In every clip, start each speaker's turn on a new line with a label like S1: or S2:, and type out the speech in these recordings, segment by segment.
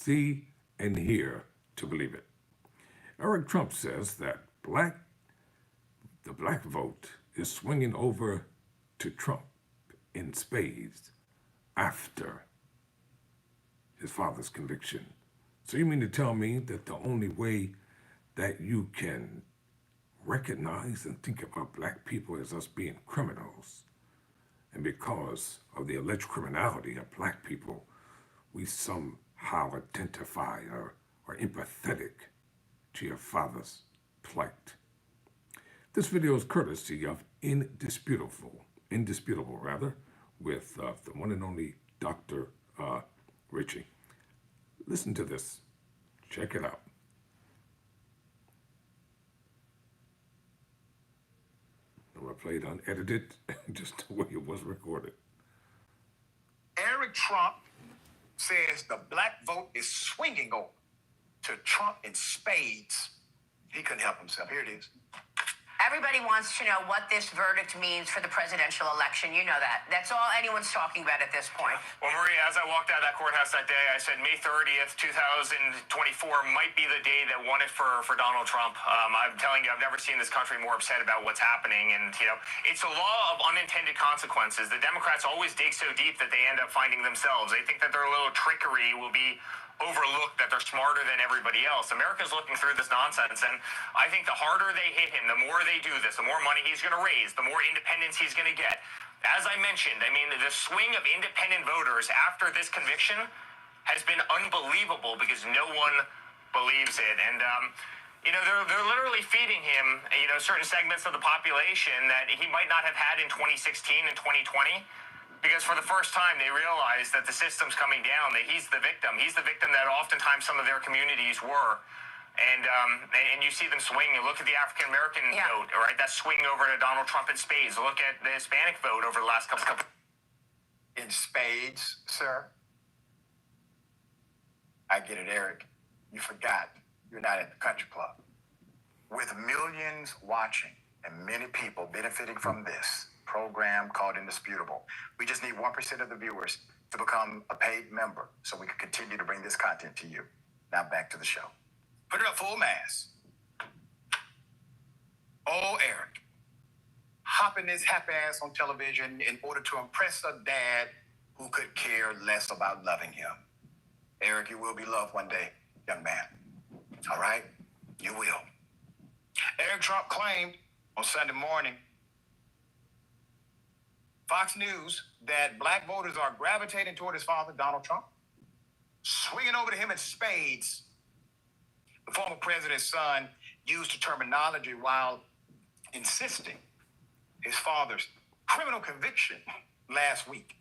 S1: See and hear to believe it. Eric Trump says that the black vote is swinging over to Trump in spades after his father's conviction. So you mean to tell me that the only way that you can recognize and think about black people as us being criminals, and because of the alleged criminality of black people, we somehow identify or are empathetic to your father's plight? This video is courtesy of Indisputable rather, with the one and only Dr. Richie. Listen to this. Check it out. I'm going to play it unedited, just the way it was recorded.
S2: Eric Trump says the black vote is swinging over to Trump in spades. He couldn't help himself. Here it is.
S3: Everybody wants to know what this verdict means for the presidential election. You know that. That's all anyone's talking about at this point.
S4: Well, Maria, as I walked out of that courthouse that day, I said May 30th, 2024 might be the day that won it for Donald Trump. I'm telling you, I've never seen this country more upset about what's happening. And, it's a law of unintended consequences. The Democrats always dig so deep that they end up finding themselves. They think that their little trickery will be overlooked, that they're smarter than everybody else. America's looking through this nonsense, and I think the harder they hit him, the more they do this, the more money he's going to raise, the more independence he's going to get. As I mentioned, the swing of independent voters after this conviction has been unbelievable because no one believes it. And, they're literally feeding him, certain segments of the population that he might not have had in 2016 and 2020. Because for the first time, they realize that the system's coming down, that he's the victim. He's the victim that oftentimes some of their communities were. And you see them swing. You look at the African-American vote, right? That swing over to Donald Trump in spades. Look at the Hispanic vote over the last couple.
S2: In spades, sir? I get it, Eric. You forgot. You're not at the country club. With millions watching and many people benefiting from this program called Indisputable, we just need 1% of the viewers to become a paid member so we can continue to bring this content to you. Now back to the show. Put it up full mass. Oh, Eric, hopping his happy ass on television in order to impress a dad who could care less about loving him. Eric, you will be loved one day, young man. All right? You will. Eric Trump claimed on Sunday morning, Fox News, that black voters are gravitating toward his father, Donald Trump, swinging over to him in spades. The former president's son used the terminology while insisting his father's criminal conviction last week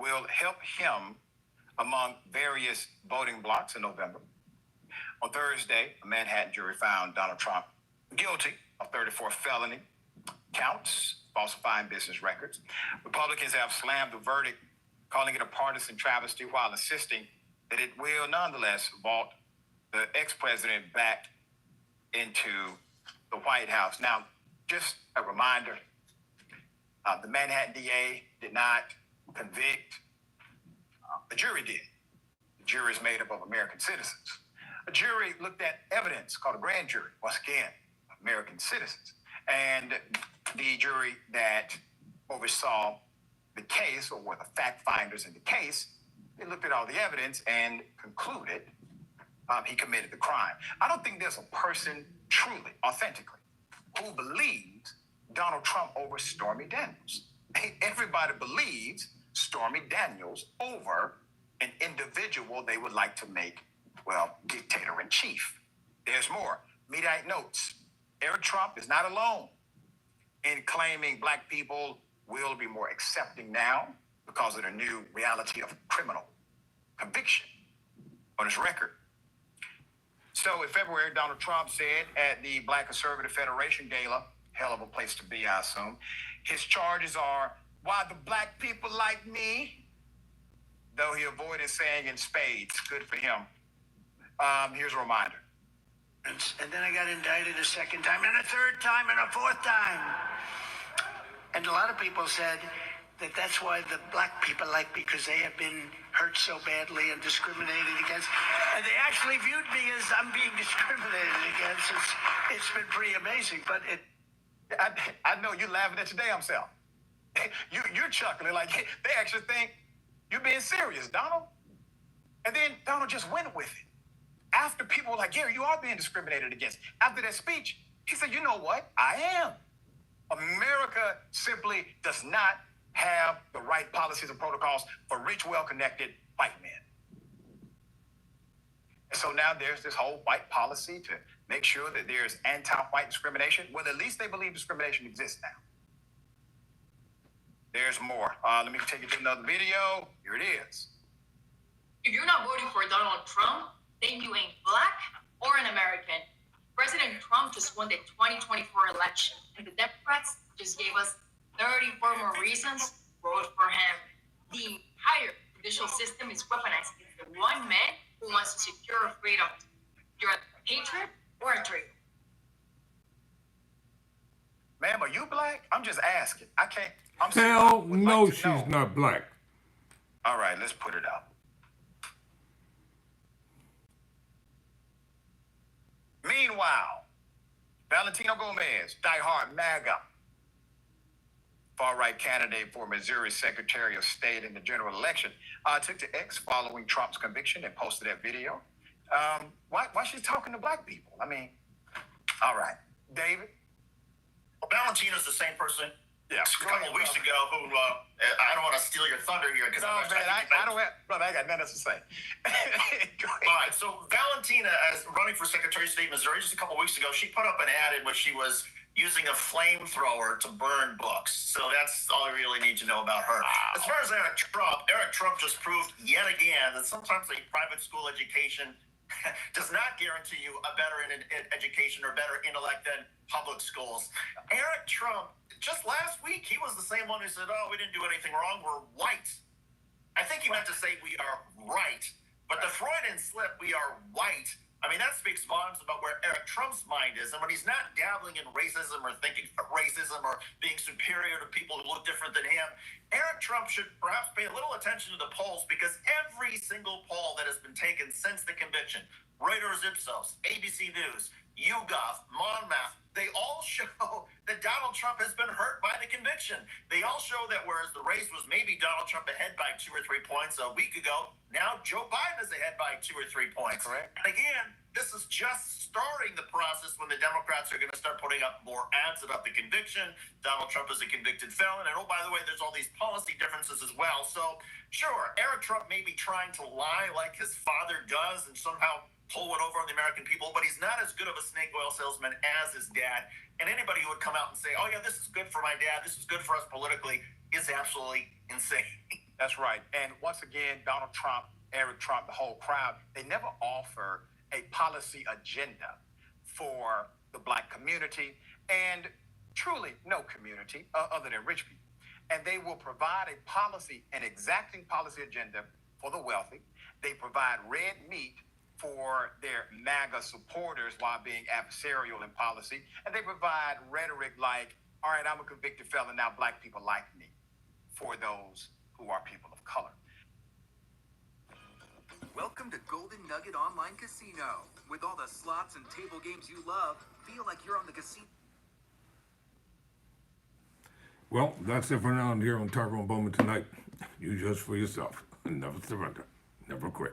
S2: will help him among various voting blocs in November. On Thursday, a Manhattan jury found Donald Trump guilty of 34 felony counts, falsifying business records. Republicans have slammed the verdict, calling it a partisan travesty, while insisting that it will nonetheless vault the ex-president back into the White House. Now, just a reminder, the Manhattan DA did not convict. The jury did. The jury is made up of American citizens. A jury looked at evidence called a grand jury, once again, American citizens. And the jury that oversaw the case, or were the fact finders in the case, they looked at all the evidence and concluded he committed the crime. I don't think there's a person truly, authentically, who believes Donald Trump over Stormy Daniels. Everybody believes Stormy Daniels over an individual they would like to make, well, dictator-in-chief. There's more. Mediate notes. Eric Trump is not alone in claiming black people will be more accepting now because of the new reality of criminal conviction on his record. So in February, Donald Trump said at the Black Conservative Federation Gala, hell of a place to be, I assume, his charges are, why the black people like me, though he avoided saying in spades. Good for him. Here's a reminder.
S5: And then I got indicted a second time, and a third time, and a fourth time. And a lot of people said, that's why the black people like me, because they have been hurt so badly and discriminated against. And they actually viewed me as I'm being discriminated against. It's been pretty amazing, but it.
S2: I know you're laughing at your damn self. You're chuckling like they actually think you're being serious, Donald. And then Donald just went with it. After people were like, Gary, you are being discriminated against. After that speech, he said, you know what? I am. America simply does not have the right policies and protocols for rich, well-connected white men. And so now there's this whole white policy to make sure that there's anti-white discrimination. Well, at least they believe discrimination exists now. There's more. Let me take you to another video. Here it is.
S6: If you're not voting for Donald Trump, then you ain't black or an American. President Trump just won the 2024 election, and the Democrats just gave us 34 more reasons to vote for him. The entire judicial system is weaponized against the one man who wants to secure freedom. You're a patriot or a traitor.
S2: Ma'am, are you black? I'm just asking. I can't. I'm
S1: Hell
S2: would
S1: no,
S2: like to
S1: she's
S2: know.
S1: not black.
S2: All right, let's put it up. Meanwhile, Valentino Gomez, diehard MAGA, far-right candidate for Missouri Secretary of State in the general election, took to X following Trump's conviction and posted that video. Why she's talking to black people? I mean, all right, David.
S7: Well, Valentino's the same person.
S2: Yeah,
S7: A couple of weeks ago, who I don't want to steal your thunder here because
S2: No, man, I don't have, brother. I got nothing else to say. Go ahead.
S7: All right, so Valentina, as running for Secretary of State of Missouri, just a couple of weeks ago, she put up an ad in which she was using a flamethrower to burn books. So that's all I really need to know about her. Wow. As far as Eric Trump just proved yet again that sometimes a private school education does not guarantee you a better education or better intellect than public schools. Eric Trump, just last week, he was the same one who said, oh, we didn't do anything wrong, we're white. I think he meant to say we are right. But the Freudian slip, we are white, I mean, that speaks volumes about where Eric Trump's mind is. And when he's not dabbling in racism or thinking of racism or being superior to people who look different than him, Eric Trump should perhaps pay a little attention to the polls, because every single poll that has been taken since the conviction, Reuters Ipsos, ABC News, YouGov, Monmouth, they all show that Donald Trump has been hurt by the conviction. They all show that whereas the race was maybe Donald Trump ahead by 2 or 3 points a week ago, now Joe Biden is ahead by 2 or 3 points.
S2: Correct.
S7: And again, this is just starting the process when the Democrats are going to start putting up more ads about the conviction. Donald Trump is a convicted felon. And oh, by the way, there's all these policy differences as well. So sure, Eric Trump may be trying to lie like his father does and somehow pull one over on the American people, but he's not as good of a snake oil salesman as his dad. And anybody who would come out and say, oh yeah, this is good for my dad, this is good for us politically, is absolutely insane.
S2: That's right. And once again, Donald Trump, Eric Trump, the whole crowd, they never offer a policy agenda for the black community and truly no community other than rich people. And they will provide a policy, an exacting policy agenda for the wealthy. They provide red meat for their MAGA supporters while being adversarial in policy. And they provide rhetoric like, all right, I'm a convicted felon, now black people like me, for those who are people of color.
S8: Welcome to Golden Nugget Online Casino. With all the slots and table games you love, feel like you're on the casino.
S1: Well, that's it for now here on Tyrone Bowman tonight. You judge for yourself. Never surrender. Never quit.